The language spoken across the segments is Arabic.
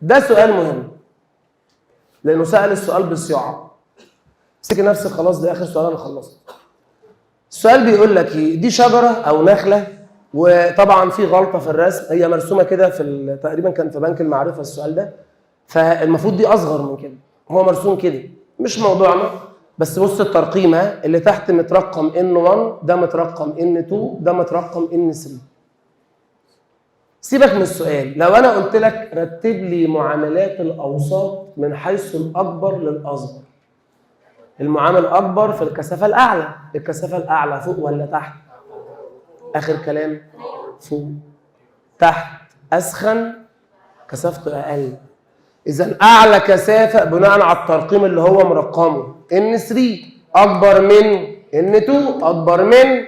ده سؤال مهم لانه سأل السؤال بصياعه. امسكي نفسك، خلاص ده اخر سؤال انا خلصت. السؤال بيقول لك ايه؟ دي شجره او نخله، وطبعا في غلطه في الرسم، هي مرسومه كده في تقريبا كان في بنك المعرفه السؤال ده، فالمفروض دي اصغر من كده، هو مرسوم كده مش موضوعنا. بس بص الترقيمه اللي تحت مترقم N1، ده مترقم N2، ده مترقم N3. سيبك من السؤال، لو انا قلت لك رتب لي معاملات الاوساط من حيث الاكبر للاصغر. المعامل الاكبر في الكثافه الاعلى، الكثافه الاعلى فوق ولا تحت؟ اخر كلام فوق. تحت اسخن كثافته اقل. اذا اعلى كثافه بناء على الترقيم اللي هو مرقمه N3 اكبر من N2 اكبر من.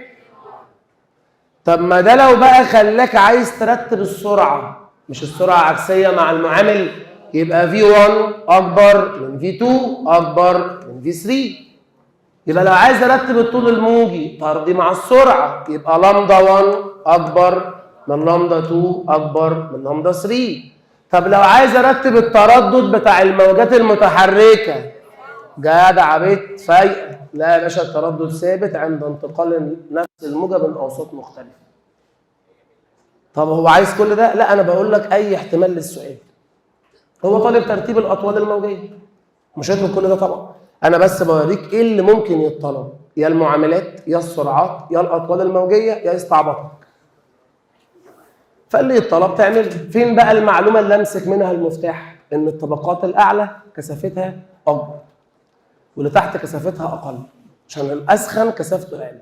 طب ما ده لو بقى خلاك عايز ترتب السرعه، مش السرعه عكسيه مع المعامل، يبقى V1 اكبر من V2 اكبر من V3. يبقى لو عايز ارتب الطول الموجي طردي مع السرعه، يبقى لامدا 1 اكبر من لامدا 2 اكبر من لامدا 3. طب لو عايز ارتب التردد بتاع الموجات المتحركه، جدع بيت فايقه، لا يا باشا التردد ثابت عند انتقال نفس الموجه بين اوساط مختلفه. طب هو عايز كل ده؟ لا، انا بقول لك اي احتمال للسؤال. هو طالب ترتيب الاطوال الموجيه، مش هيطلب كل ده طبعا. انا بس بوريك ايه اللي ممكن يتطلب، يا المعاملات يا السرعات يا الاطوال الموجيه يا استعباطك. فاللي يتطلب تعمل. فين بقى المعلومه اللي امسك منها المفتاح؟ ان الطبقات الاعلى كثافتها اكبر واللي تحت كثافتها اقل، عشان الاسخن كثافته اقل.